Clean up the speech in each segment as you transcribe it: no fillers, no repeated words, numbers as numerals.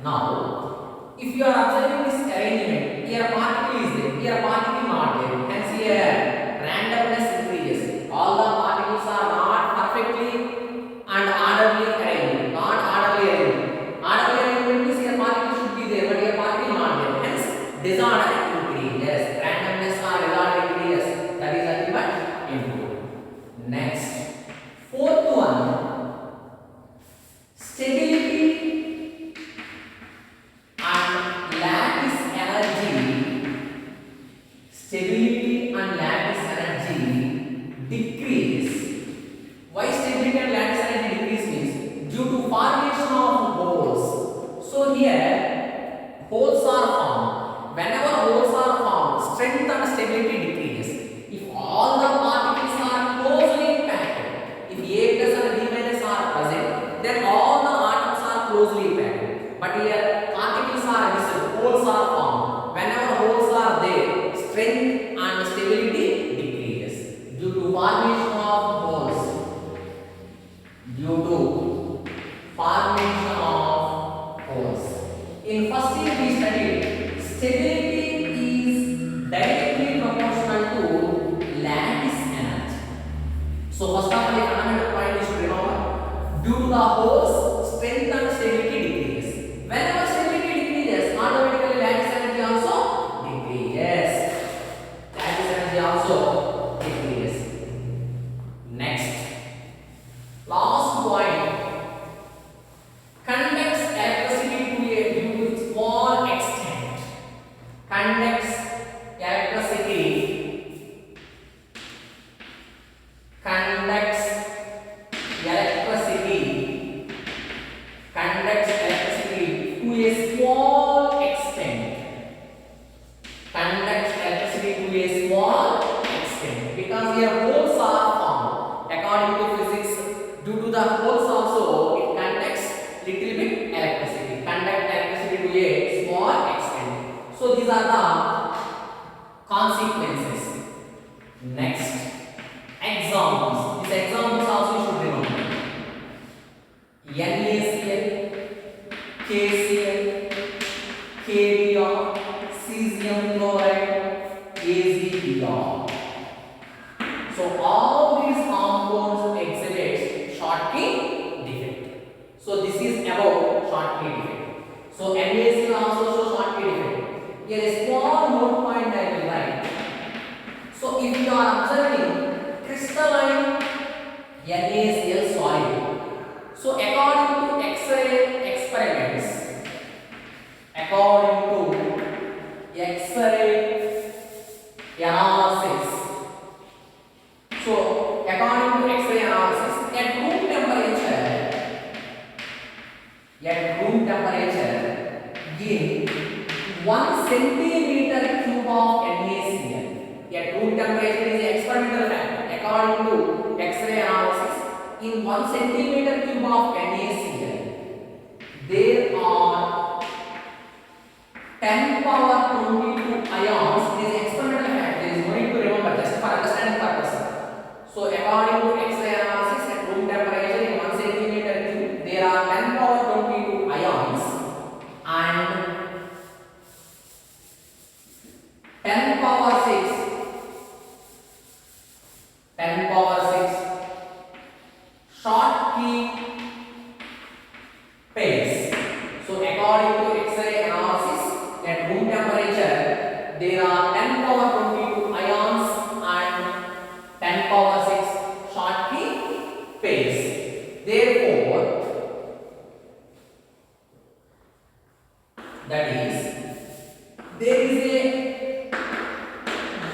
Now, if you are observing this arrangement, here a particle is there, here a particle not there. Hence here randomness increases. All the particles are not perfectly and orderly arranged. Not orderly arranged. Orderly arrangement means here particle should be there, but here particle not there. Hence disorder increases. Randomness or disorder increases. That is ultimate input. Next, fourth one, stability and lattice energy. Stability and lattice energy decrease. Why stability and lattice energy decrease means due to formation of holes. So here holes are formed. Whenever holes are formed, strength and stability decreases. If all the particles are closely packed, if A plus and B minus are present, then all the atoms are closely packed. But here particles are missing, holes are formed. Whenever holes are there, strength and stability decreases due to formation of holes. Due to formation of holes. In first year we studied stability is directly proportional to lattice energy. So first of all, the fundamental point you should remember, due to the holes, strength and stability decreases. Whenever stability decreases, automatically lattice energy also decreases. Lattice energy also decreases. Next, last point, conducts electricity to a due to small extent. Conducts electricity. Conducts electricity. Conducts electricity to a small extent. Conducts electricity to a small extent, because here holes are formed. According to physics, due to the holes also it conducts little bit electricity. Conduct electricity to a small extent. So these are the consequences. Next, examples. These examples also you should remember. NaCl, KCl, KBr, cesium chloride, AgBr. So all these compounds exhibit Schottky defect. So this is about Schottky defect. So NaCl also shows Schottky defect. Here a small note point I will write. So if you are observing crystalline NaCl solid, so according to X-ray experiments, according to X-ray analysis, so according to X-ray analysis, at room temperature, in 1 centimeter cube of NaCl, at room temperature is the experimental fact. According to X-ray analysis, in 1 centimeter cube of NaCl, there are 10 power 22 ions. This is experimental fact. There is no need to remember, just for understanding purpose. So according to X-ray analysis, at room temperature in 1 centimeter cube, there are 10 power 22 ions and 10 power 6 Schottky pairs. So according to X-ray analysis, at room temperature there are 10 power 22 ions and 10 power 6 Schottky pairs. Therefore, that is, there is a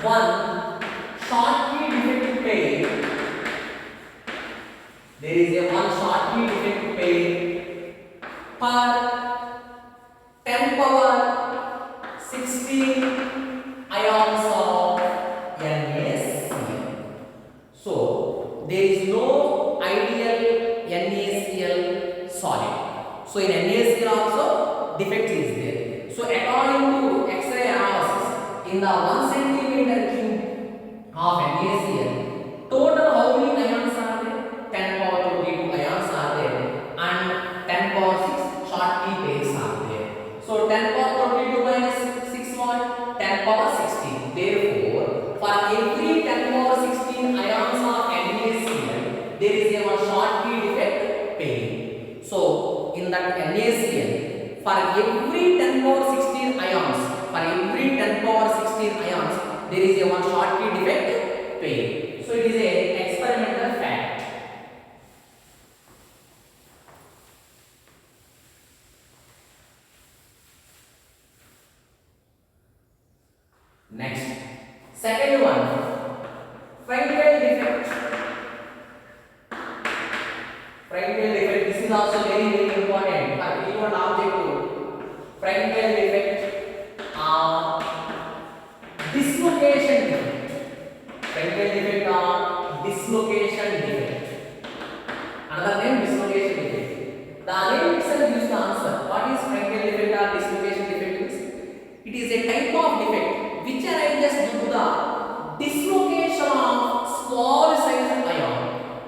one Schottky defective pair. There is a one Schottky defective pair per 10 power 16 ions of NaCl. So there is no ideal NaCl solid. So in NaCl also defect is there. So according to X-ray analysis, in the 1 centimeter cube of NaCl, total how many ions are there? 10 power 22 ions are there and 10 power 6 Schottky pairs are there. So 10 power 22 minus 6 what? 10 power 16. Therefore, for every 10 power 16 ions of NaCl, there is a one Schottky defect pair. So in that NaCl, for every 10 power 16 ions, there is a one Schottky defect pair. So it is a experimental fact. Next, second one, Frankel defect. Frankel defect. This is also very very important. For even objective, Frankel defect, dislocation defect. Frankel defect or dislocation defect. Another name dislocation defect. The name itself gives the answer. What is Frankel defect or dislocation defect? It is a type of defect which arises due to the dislocation of small size ion.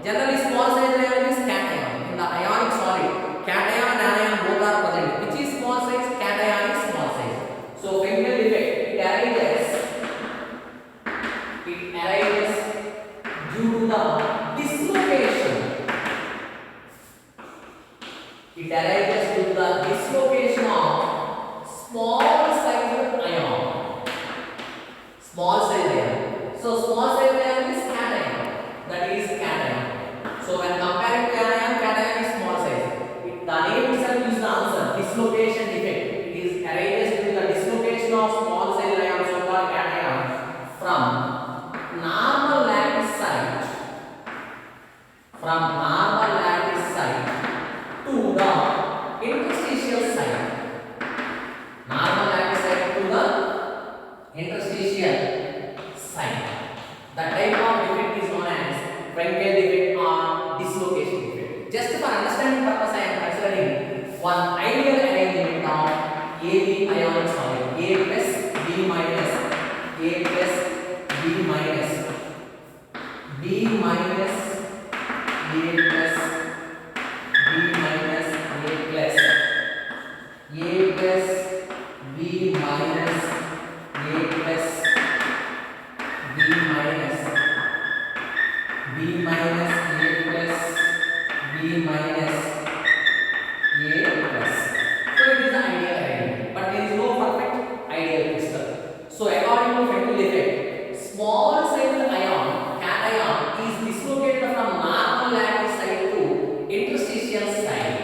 Generally, small size ion is cation. In the ionic solid, cation and anion both are present. Which is small size? Cation is small size. So, Frankel defect, it arises due to the dislocation. It arises due to the dislocation of small size ion. Small size ion. So small size ion is cation. That is cation. So when comparing to anion, cation is small size. The name itself gives the answer. Dislocation defect. It is arises due to the dislocation of small size ion, so called cation, from normal lattice site. To the interstitial site. Normal lattice site to the interstitial site. The type of defect is known as Frankel defect or dislocation defect. Just for understanding purpose, I am considering one ideal arrangement of AB ionic solid. A plus B minus, A plus B minus, B minus, A plus, B minus, A plus, A plus, B minus, A plus, B minus, B minus, A plus, B minus, A plus. So it is the ideal arrangement, but there is no perfect ideal crystal. So according to Frankel defect, small size ion, cation, is dislocated from normal lattice site to interstitial site.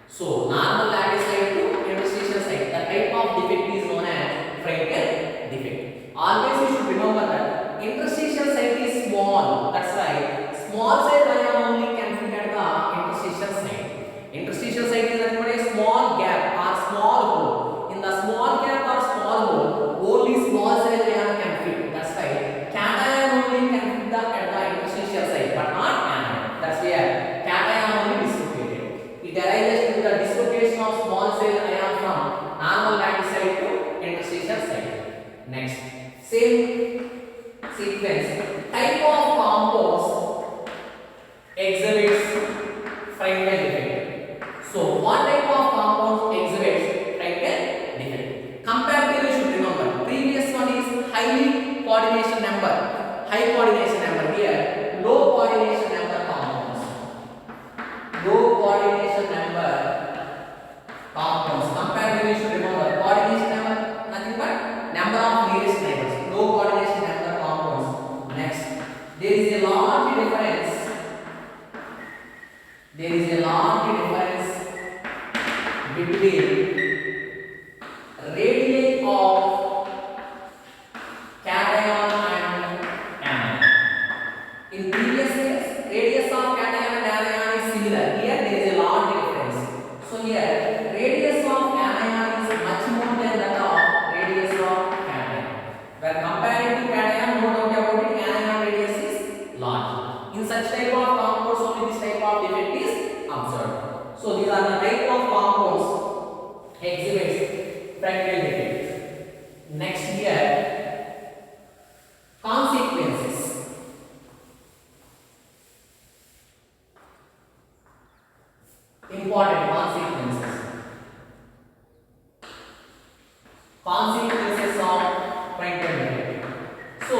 So normal lattice site to interstitial site. The type of defect is known as Frankel defect. Always you should remember that interstitial site is small. That's why small size ion only can fit at the interstitial site. Interstitial site is nothing but a small gap or small hole. In the small gap or small hole, only small size ion can fit. That's why cation only can fit at the interstitial site, but not anion. That's where cation only dislocated. It arises due to the dislocation of small size ion from normal lattice site to interstitial site. Next, same sequence. Type of compounds exhibits Frankel defect. So, what type of compounds exhibits Frankel defect? Comparatively, you should remember. Previous one is high coordination number. High coordination number. Here, low coordination number compounds. Low coordination number compounds. Comparatively, you should remember. Coordination number, nothing but number of nearest neighbors. Low coordination number compounds. Next, there is a large difference. There is a large difference between radii of cation and anion. In previous case, radius of cation and anion is similar. Here there is a large difference. So here radius of anion is much more than that of radius of cation. When comparing to cation, no doubt about it, anion radius is large. In such type of compounds, only this type of defect is observed. So these are the type of compounds exhibits Frankel defect. Next here, consequences. Important consequences. consequences of Frankel defect. So,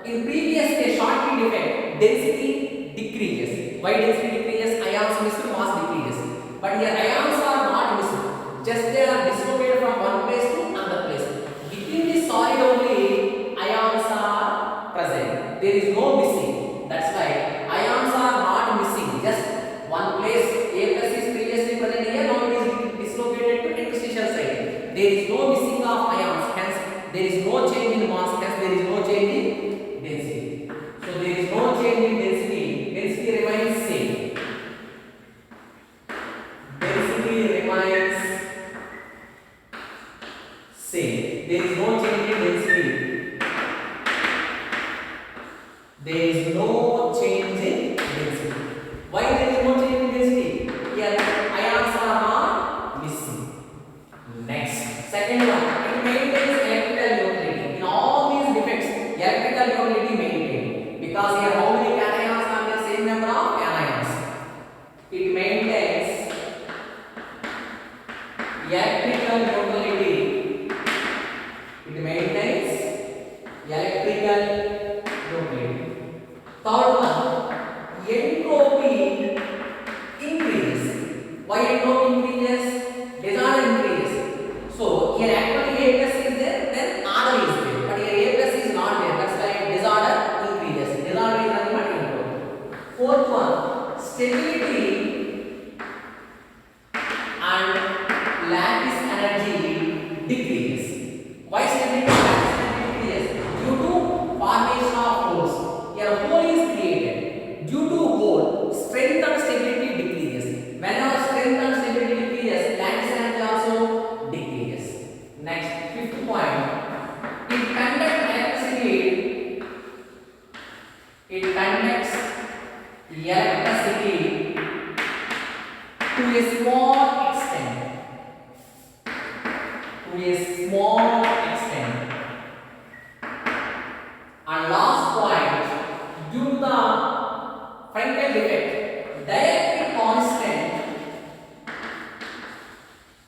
in previous case, Schottky defect, density decreases. Why density decreases? Ions missed, mass decreases. But here ions are not missed. Just they are dislocated from one place to another place. Between the solid only, ions are present. There is no missing. That's why ions are not missing. Just one place. A plus is previously present here. Now it is dislocated to interstitial side. There is no missing of ions. Hence, there is no change in mass. Hence, there is no change in density. So there is no change in density. Density remains same. Density remains same. There is no change in density. There is no change in density. Why there is no change in density? Here ions are not missing. Next, second one, it maintains electrical neutrality. In all these defects, electrical neutrality maintained. Because here how many cations are there? Same number of anions. It maintains electrical neutrality. It maintains electrical neutrality. Third one, entropy increases. Why entropy increases? Disorder increases. So here actually A plus is there, then order is there. But here A plus is not there. That's why disorder increases. Disorder is nothing but entropy. Fourth one, stability and lattice energy decreases. Why stability and lattice energy decreases? Due to formation of holes. Here a hole is created. Due to hole, strength and stability decreases. Whenever strength and stability decreases, lattice energy also decreases. Next, fifth point. It conducts electricity. It conducts electricity to a small extent. To a small extent. And last point, due to the Frankel defect, dielectric constant.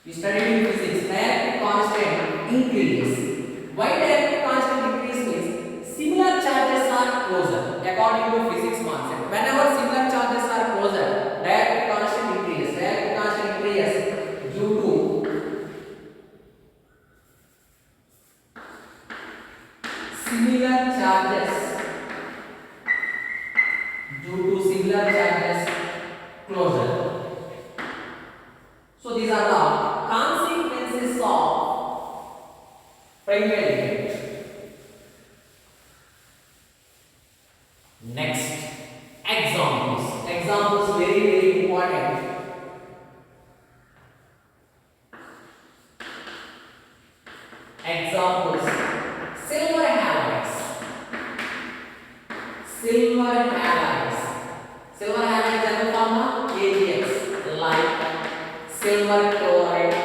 You studied in physics, dielectric constant increases. Why dielectric constant increase means similar charges are closer according to physics concept. Whenever similar charges are closer, dielectric constant increases. Dielectric constant increases due to similar charges. Due to similar charges closer. So these are the consequences of Frankel defect. Next, examples. Examples very important. Examples: silver halides. Silver halides. Silver halides general formula AgX, like silver chloride,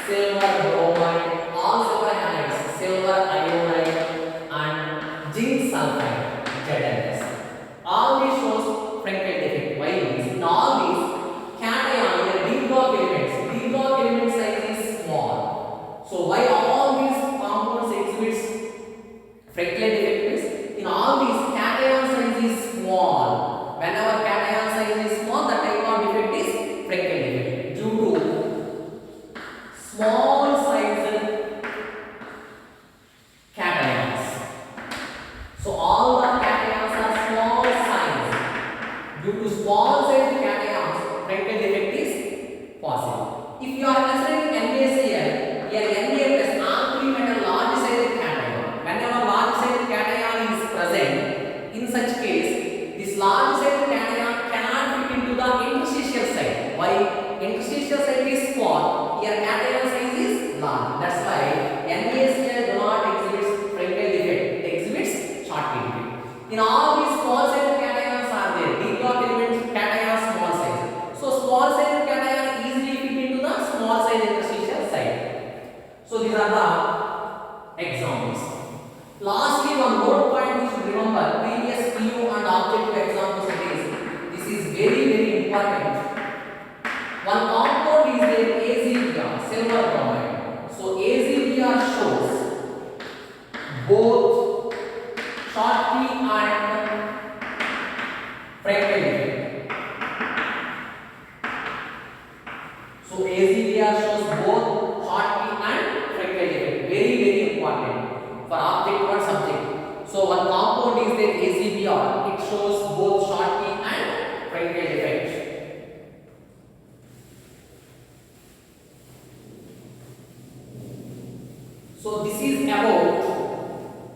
silver bromide, all silver halides, silver iodide, and zinc sulfide, ZnS. All these shows Frankel defect. Why? In all these cation or d block element size is small. So why all these compounds exhibits Frankel defect means in all these cation size is small. Whenever cation size is small, that type of defect is Frankel defect. Due to small size cations. So all the cations are small size. Due to small size cations, Frankel defect is possible. If you are considering NaCl, here Na plus alkali metal large size cation. Whenever large size cation is present, in such case, this large size cation cannot fit into the interstitial site. Why? Interstitial site is small. Here cation size is large. That's why NaCl do not exhibit Frankel defect. It exhibits Schottky defect. In all these small size cations are there. D block elements cation small size. So small size cation easily fit into the small size interstitial site. So these are the examples. Lastly, one more point you should remember. Previous PU and objective examples it is. This is very important. One compound is there AzBr, silver bromide. So AzBr ACVR shows both Schottky and Frenkel defect. Very very important for object or subject. So one compound is there ACVR. It shows both Schottky and Frenkel defect. So this is about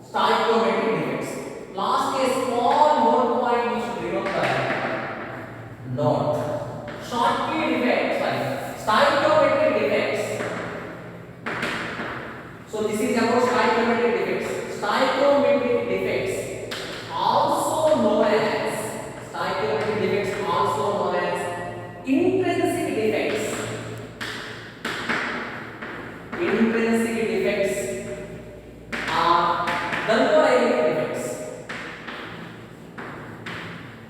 stoichiometric defects. Last a small note point you should remember. Note. Schottky defects, stoichiometric defects. So this is about stoichiometric defects. Stoichiometric defects, also known as stoichiometric defects, also known as intrinsic defects. Intrinsic defects are thermodynamic defects.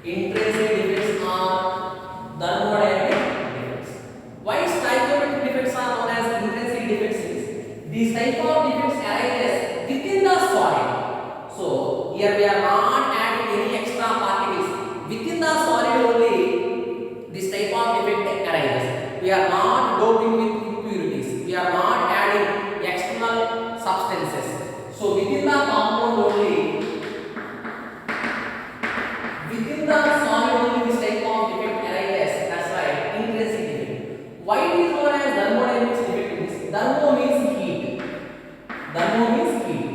Intrinsic defects are thermodynamic defects. Why stoichiometric defects are known as intrinsic defects is these type of defects arises within the solid. So here we are not adding any extra particles within the solid only. This type of defect arises. We are not doping with impurities. We are not adding external substances. So within the compound only, within the solid only this type of defect arises. That's why intrinsic defect. Why it is known as thermodynamic defect means thermo means heat. Thermo means heat.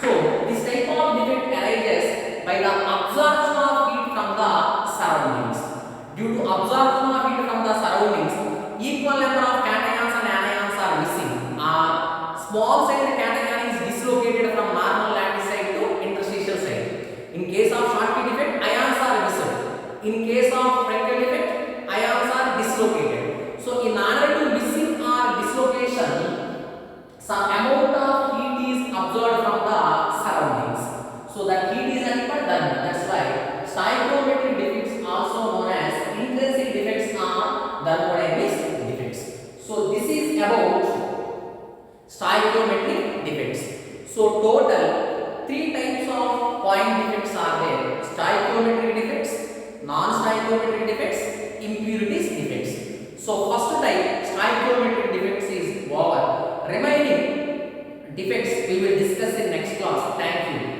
So this type of defect arises by the absorption of heat from the surroundings. Due to absorption of heat from the surroundings, equal number of cations and anions are missing. Small sized cation is dislocated from normal lattice side to interstitial side. In case of Schottky defect, ions are missing. In case of Frenkel defect, ions are dislocated. So in order to missing or dislocation, some amount of heat is absorbed from the surroundings. So that heat is done. That's why stoichiometric defects, also known as intrinsic defects, are thermodynamic defects. So this is about stoichiometric defects. So total 3 types of point defects are there: stoichiometric defects, non-stoichiometric defects, impurities defects. So first type, stoichiometric defects, is over. Remaining defects we will discuss in next class. Thank you.